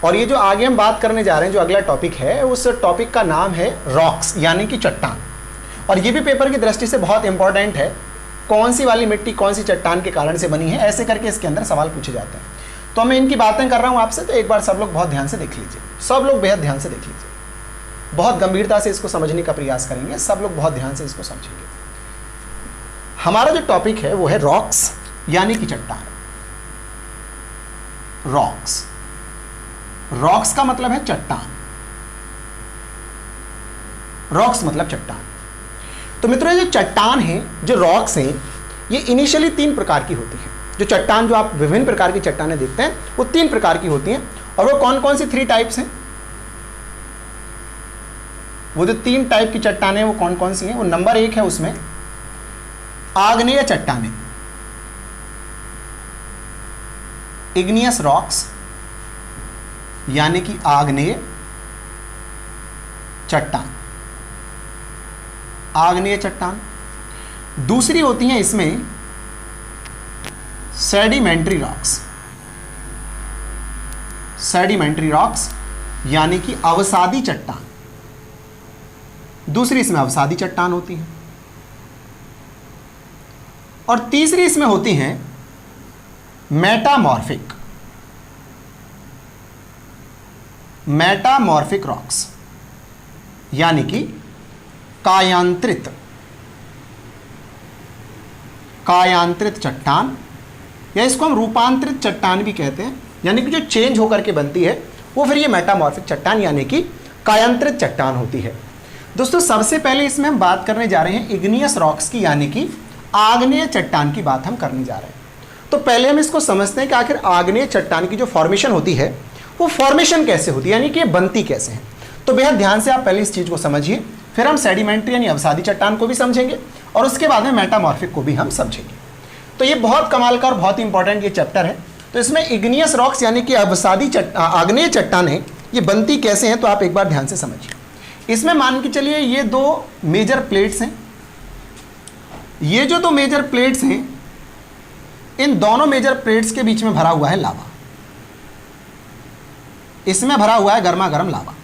और ये जो आगे हम बात करने जा रहे हैं, जो अगला टॉपिक है, उस टॉपिक का नाम है रॉक्स, यानी कि चट्टान। और ये भी पेपर की दृष्टि से बहुत इंपॉर्टेंट है, कौन सी वाली मिट्टी कौन सी चट्टान के कारण से बनी है, ऐसे करके इसके अंदर सवाल पूछे जाते हैं। तो मैं इनकी बातें कर रहा हूं आपसे, तो एक बार सब लोग बहुत ध्यान से देख लीजिए, सब लोग बेहद ध्यान से देख लीजिए, बहुत गंभीरता से इसको समझने का प्रयास करेंगे, सब लोग बहुत ध्यान से इसको समझेंगे। हमारा जो टॉपिक है वो है रॉक्स, यानी कि चट्टान। रॉक्स, रॉक्स का मतलब है चट्टान, रॉक्स मतलब चट्टान। तो मित्रों, ये जो चट्टान है, जो रॉक्स हैं, ये इनिशियली 3 प्रकार की होती है। जो चट्टान, जो आप विभिन्न प्रकार की चट्टानें देखते हैं, वो 3 प्रकार की होती हैं। और वो कौन कौन सी 3 टाइप्स हैं? वो जो 3 टाइप की चट्टानें वो कौन कौन सी हैं? वो नंबर 1 है उसमें आग्नेय चट्टानें, इग्नियस रॉक्स, यानी कि आग्नेय चट्टान, आग्नेय चट्टान। दूसरी होती हैं इसमें सेडिमेंट्री रॉक्स, सेडिमेंट्री रॉक्स यानी कि अवसादी चट्टान, दूसरी इसमें अवसादी चट्टान होती है। और तीसरी इसमें होती हैं मेटामॉर्फिक, मेटामॉर्फिक रॉक्स, यानी कि कायांतरित, कायांतरित चट्टान, या इसको हम रूपांतरित चट्टान भी कहते हैं, यानी कि जो चेंज होकर के बनती है वो फिर ये मेटामॉर्फिक चट्टान यानी कि कायांतरित चट्टान होती है। दोस्तों, सबसे पहले इसमें हम बात करने जा रहे हैं इग्नियस रॉक्स की, यानी कि आग्नेय चट्टान की बात हम करने जा रहे हैं। तो पहले हम इसको समझते हैं कि आखिर आग्नेय चट्टान की जो फॉर्मेशन होती है वो फॉर्मेशन कैसे होती है, यानी कि ये बनती कैसे है। तो बेहद ध्यान से आप पहले इस चीज़ को समझिए, फिर हम सेडिमेंट्री यानी अवसादी चट्टान को भी समझेंगे और उसके बाद में मेटामॉर्फिक को भी हम समझेंगे। तो ये बहुत कमाल का और बहुत इंपॉर्टेंट ये चैप्टर है। तो इसमें इग्नियस रॉक्स यानी कि अवसादी आग्नेय चट्टान है, ये बनती कैसे हैं, तो आप एक बार ध्यान से समझिए। इसमें मान के चलिए ये 2 मेजर प्लेट्स हैं, ये जो 2 मेजर प्लेट्स हैं, इन दोनों मेजर प्लेट्स के बीच में भरा हुआ है लावा, इसमें भरा हुआ है गर्मा गर्म लावा।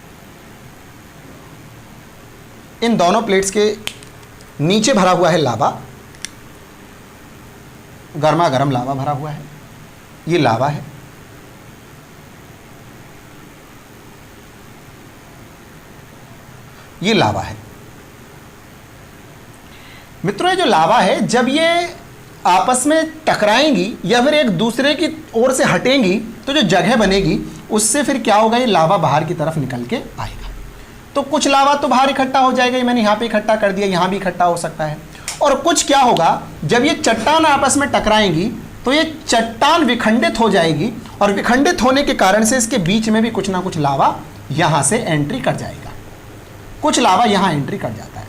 इन दोनों प्लेट्स के नीचे भरा हुआ है लावा, गर्मा गर्म लावा भरा हुआ है, ये लावा है। ये लावा है। मित्रों, ये जो लावा है, जब ये आपस में टकराएंगी या फिर एक दूसरे की ओर से हटेंगी, तो जो जगह बनेगी उससे फिर क्या होगा, ये लावा बाहर की तरफ निकल के आएगा। तो कुछ लावा तो बाहर इकट्ठा हो जाएगा, मैंने यहाँ पे इकट्ठा कर दिया, यहाँ भी इकट्ठा हो सकता है। और कुछ क्या होगा, जब ये चट्टान आपस में टकराएंगी तो ये चट्टान विखंडित हो जाएगी, और विखंडित होने के कारण से इसके बीच में भी कुछ ना कुछ लावा यहाँ से एंट्री कर जाएगा। कुछ लावा यहाँ एंट्री कर जाता है,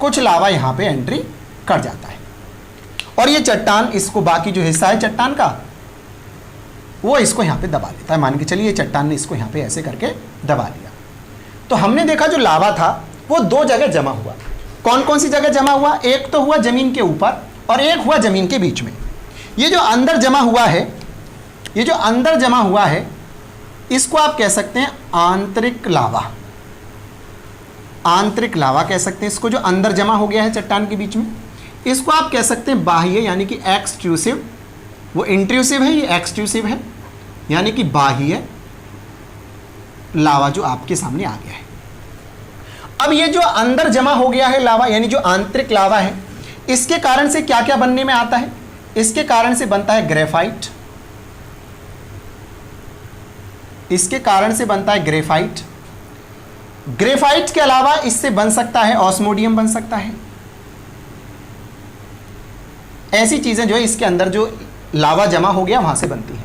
कुछ लावा यहाँ पे एंट्री कर जाता है, और ये चट्टान इसको, बाकी जो हिस्सा है चट्टान का, वो इसको यहाँ पे दबा लेता है। मान के चलिए चट्टान ने इसको यहाँ पे ऐसे करके दबा लिया। तो हमने देखा जो लावा था वो 2 जगह जमा हुआ। कौन कौन सी जगह जमा हुआ? एक तो हुआ जमीन के ऊपर और एक हुआ जमीन के बीच में। ये जो अंदर जमा हुआ है, ये जो अंदर जमा हुआ है, इसको आप कह सकते हैं आंतरिक लावा, आंतरिक लावा कह सकते हैं इसको, जो अंदर जमा हो गया है चट्टान के बीच में। इसको आप कह सकते हैं बाह्य यानी कि एक्सट्रूसिव, वो इंट्रूसिव है, ये एक्सट्रूसिव है, यानी कि बाह्य लावा जो आपके सामने आ गया है। अब ये जो अंदर जमा हो गया है लावा, यानी जो आंतरिक लावा है, इसके कारण से क्या क्या बनने में आता है? इसके कारण से बनता है ग्रेफाइट, इसके कारण से बनता है ग्रेफाइट। ग्रेफाइट के अलावा इससे बन सकता है ऑस्मोडियम, बन सकता है। ऐसी चीजें जो है इसके अंदर जो लावा जमा हो गया वहां से बनती है।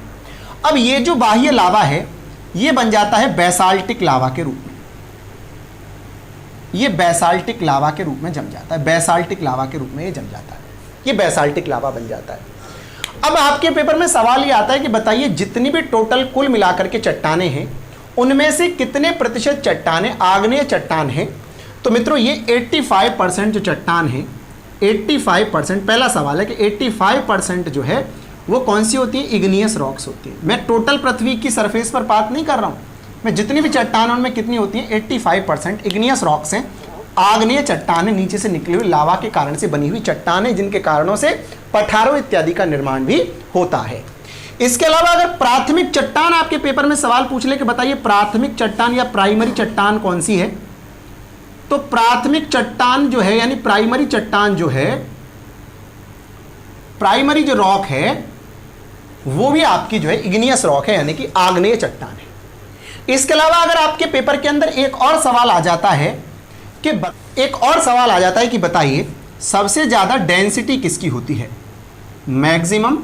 अब ये जो बाह्य लावा है ये बन जाता है बेसाल्टिक लावा के रूप में, ये बेसाल्टिक लावा के रूप में जम जाता है, बेसाल्टिक लावा के रूप में ये जम जाता है, ये बेसाल्टिक लावा बन जाता है। अब आपके पेपर में सवाल ये आता है कि बताइए जितनी भी टोटल कुल मिलाकर के चट्टानें हैं उनमें से कितने प्रतिशत चट्टानें आग्नेय चट्टान हैं। तो मित्रों ये 85% जो चट्टान है, 85%, पहला सवाल है कि 85% जो है वो कौन सी होती है, इग्नियस रॉक्स होती है। मैं टोटल पृथ्वी की सरफेस पर बात नहीं कर रहा हूँ, मैं जितनी भी चट्टान उनमें कितनी होती है, 85% इग्नियस रॉक्स हैं, आग्नेय चट्टानें, नीचे से निकली हुई लावा के कारण से बनी हुई चट्टानें जिनके कारणों से पठारों इत्यादि का निर्माण भी होता है। इसके अलावा अगर प्राथमिक चट्टान आपके पेपर में सवाल पूछ ले कि बताइए प्राथमिक चट्टान या प्राइमरी चट्टान कौन सी है, तो प्राथमिक चट्टान जो है यानी प्राइमरी चट्टान जो है, प्राइमरी जो रॉक है वो भी आपकी जो है इग्नियस रॉक है यानी कि आग्नेय चट्टान है। इसके अलावा अगर आपके पेपर के अंदर एक और सवाल आ जाता है कि बताइए सबसे ज्यादा डेंसिटी किसकी होती है, मैक्सिमम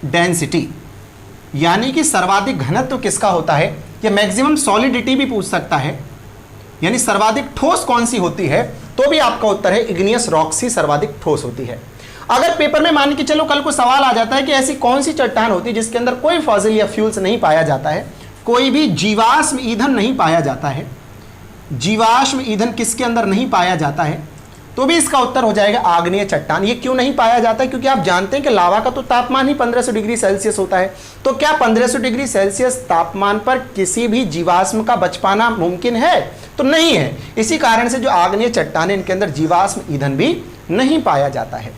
डेंसिटी यानी कि सर्वाधिक घनत्व किसका होता है, या मैक्सिमम सॉलिडिटी भी पूछ सकता है, यानी सर्वाधिक ठोस कौन सी होती है, तो भी आपका उत्तर है इग्नियस रॉक्स ही सर्वाधिक ठोस होती है। अगर पेपर में मान के चलो कल को सवाल आ जाता है कि ऐसी कौन सी चट्टान होती है जिसके अंदर कोई फॉसिल या फ्यूल्स नहीं पाया जाता है, कोई भी जीवाश्म ईंधन नहीं पाया जाता है, जीवाश्म ईंधन किसके अंदर नहीं पाया जाता है, तो भी इसका उत्तर हो जाएगा आग्नेय चट्टान। ये क्यों नहीं पाया जाता है, क्योंकि आप जानते हैं कि लावा का तो तापमान ही 1500 डिग्री सेल्सियस होता है, तो क्या 1500 डिग्री सेल्सियस तापमान पर किसी भी जीवाश्म का बच पाना मुमकिन है, तो नहीं है। इसी कारण से जो आग्नेय चट्टानें इनके अंदर जीवाश्म ईंधन भी नहीं पाया जाता है।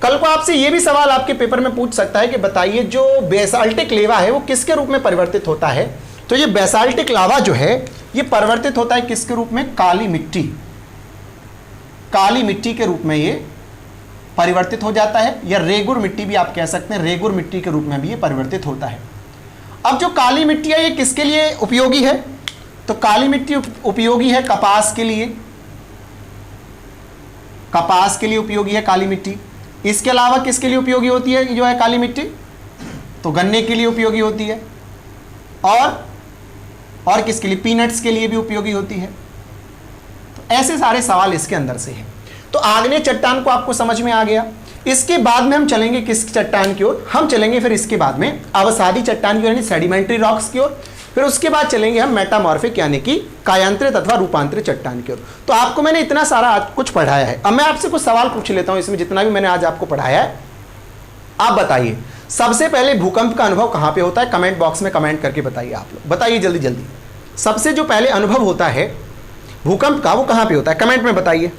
कल को आपसे यह भी सवाल आपके पेपर में पूछ सकता है कि बताइए जो बेसाल्टिक लेवा है वो किसके रूप में परिवर्तित होता है, तो ये बेसाल्टिक लावा जो है ये परिवर्तित होता है किसके रूप में, काली मिट्टी, काली मिट्टी के रूप में ये परिवर्तित हो जाता है, या रेगुर मिट्टी भी आप कह सकते हैं, रेगुर मिट्टी के रूप में भी ये परिवर्तित होता है। अब जो काली मिट्टी है ये किसके लिए उपयोगी है, तो काली मिट्टी उपयोगी है कपास के लिए, कपास के लिए उपयोगी है काली मिट्टी। इसके अलावा किसके लिए उपयोगी होती है जो है काली मिट्टी, तो गन्ने के लिए उपयोगी होती है, और किसके लिए, पीनट्स के लिए भी उपयोगी होती है। तो ऐसे सारे सवाल इसके अंदर से हैं। तो आग्नेय चट्टान को आपको समझ में आ गया। इसके बाद में हम चलेंगे किस चट्टान की ओर, हम चलेंगे फिर इसके बाद में अवसादी चट्टान की ओर यानी सेडिमेंट्री रॉक्स की ओर, फिर उसके बाद चलेंगे हम मेटामॉर्फिक यानी कि कायांतरित अथवा रूपांतरित चट्टान की ओर। तो आपको मैंने इतना सारा आज कुछ पढ़ाया है, अब मैं आपसे कुछ सवाल पूछ लेता हूं इसमें जितना भी मैंने आज आपको पढ़ाया है। आप बताइए सबसे पहले भूकंप का अनुभव कहां पे होता है, कमेंट बॉक्स में कमेंट करके बताइए। आप लोग बताइए जल्दी जल्दी, सबसे जो पहले अनुभव होता है भूकंप का वो कहां पे होता है, कमेंट में बताइए।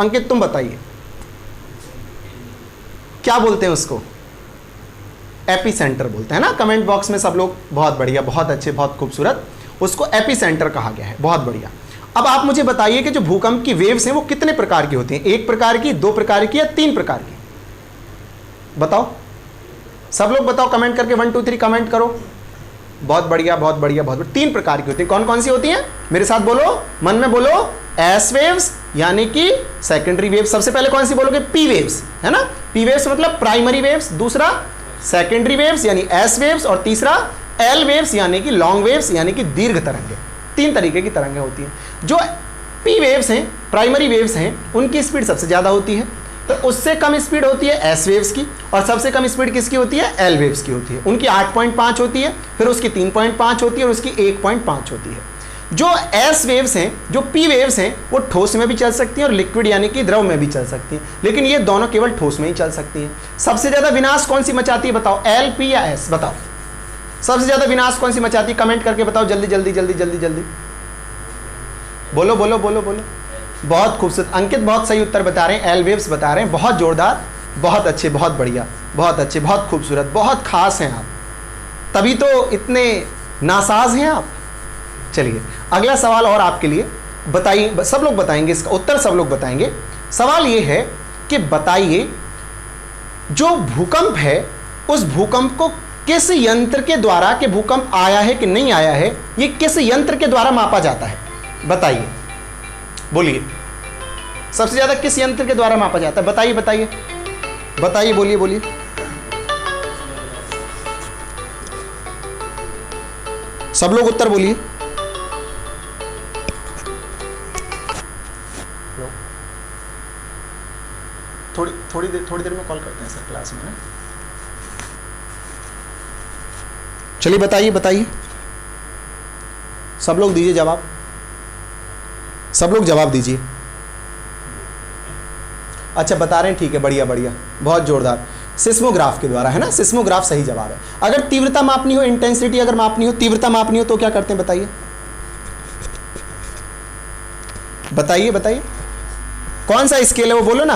अंकित तुम बताइए क्या बोलते हैं उसको, एपी सेंटर बोलते हैं ना, कमेंट बॉक्स में सब लोग। बहुत बढ़िया, बहुत अच्छे, बहुत खूबसूरत, उसको एपी सेंटर कहा गया है, बहुत बढ़िया। अब आप मुझे बताइए कि जो भूकंप की वेव्स हैं वो कितने प्रकार की होती हैं, 1 प्रकार की, 2 प्रकार की या 3 प्रकार की, बताओ सब लोग बताओ कमेंट करके, 1 2 3 कमेंट करो। बहुत बढ़िया, बहुत बढ़िया, बहुत बढ़िया। 3 प्रकार की होती है, कौन कौन सी होती हैं, मेरे साथ बोलो, मन में बोलो, एस वेव्स यानी कि सेकेंडरी वेव्स। सबसे पहले कौन सी बोलोगे, पी वेव्स, है ना, पी वेव्स मतलब प्राइमरी वेव्स, दूसरा सेकेंडरी वेव्स यानी एस वेव्स, और तीसरा एल वेव्स यानी कि लॉन्ग वेव्स यानी कि दीर्घ तरंगें। 3 तरीके की तरंगें होती हैं। जो पी वेव्स हैं, प्राइमरी वेव्स हैं, उनकी स्पीड सबसे ज़्यादा होती है, तो उससे कम स्पीड होती है एस वेव्स की, और सबसे कम स्पीड किसकी होती है, एल वेव्स की होती है। उनकी 8.5 होती है, फिर उसकी 3.5 होती है और उसकी 1.5 होती है। जो एस वेव्स हैं, जो पी वेव्स हैं, वो ठोस में भी चल सकती हैं और लिक्विड यानी कि द्रव में भी चल सकती हैं, लेकिन ये दोनों केवल ठोस में ही चल सकती हैं। सबसे ज्यादा विनाश कौन सी मचाती है, बताओ, एल, पी या एस, बताओ सबसे ज्यादा विनाश कौन सी मचाती है, कमेंट करके बताओ जल्दी जल्दी जल्दी जल्दी जल्दी, बोलो बोलो बोलो बोलो। बहुत खूबसूरत, अंकित बहुत सही उत्तर बता रहे हैं, एल वेव्स बता रहे हैं, बहुत जोरदार, बहुत अच्छे, बहुत बढ़िया, बहुत अच्छे, बहुत खूबसूरत, बहुत खास हैं आप, तभी तो इतने नासाज हैं आप। चलिए अगला सवाल और आपके लिए, बताइए, सब लोग बताएंगे इसका उत्तर, सब लोग बताएंगे। सवाल ये है कि बताइए जो भूकंप है उस भूकंप को किस यंत्र के द्वारा, कि भूकंप आया है कि नहीं आया है, ये किस यंत्र के द्वारा मापा जाता है, बताइए, बोलिए सबसे ज्यादा किस यंत्र के द्वारा मापा जाता है, बताइए बताइए बताइए, बोलिए बोलिए। सब लोग उत्तर बोलिए। थोड़ी देर में कॉल करते हैं सर क्लास में ना। चलिए बताइए सब लोग दीजिए जवाब, सब लोग जवाब दीजिए। अच्छा बता रहे हैं, ठीक है, बढ़िया बहुत जोरदार। सिस्मोग्राफ के द्वारा, है ना, सिस्मोग्राफ सही जवाब है। अगर तीव्रता मापनी हो, इंटेंसिटी अगर मापनी हो, तीव्रता मापनी हो तो क्या करते हैं बताइए कौन सा स्केल है वो बोलो ना।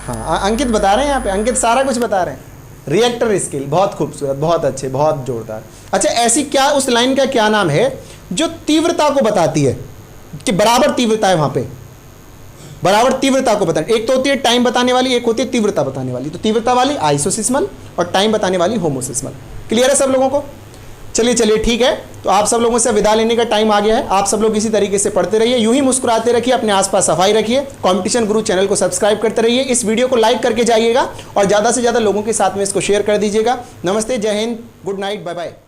हाँ अंकित बता रहे हैं, यहाँ पे अंकित सारा कुछ बता रहे हैं। रिएक्टर स्केल, बहुत खूबसूरत, बहुत अच्छे, बहुत जोरदार। अच्छा ऐसी क्या, उस लाइन का क्या नाम है जो तीव्रता को बताती है कि बराबर तीव्रता है वहां पे, बराबर तीव्रता को बताने। एक तो होती है टाइम बताने वाली, एक होती है तीव्रता बताने वाली। तो तीव्रता वाली आइसोसिस्मल और टाइम बताने वाली होमोसिस्मल। क्लियर है सब लोगों को? चलिए ठीक है, तो आप सब लोगों से विदा लेने का टाइम आ गया है। आप सब लोग इसी तरीके से पढ़ते रहिए, यूं ही मुस्कुराते रखिए, अपने आसपास सफाई रखिए, कंपटीशन गुरु चैनल को सब्सक्राइब करते रहिए, इस वीडियो को लाइक करके जाइएगा और ज़्यादा से ज़्यादा लोगों के साथ में इसको शेयर कर दीजिएगा। नमस्ते, जय Hind, good night, bye bye.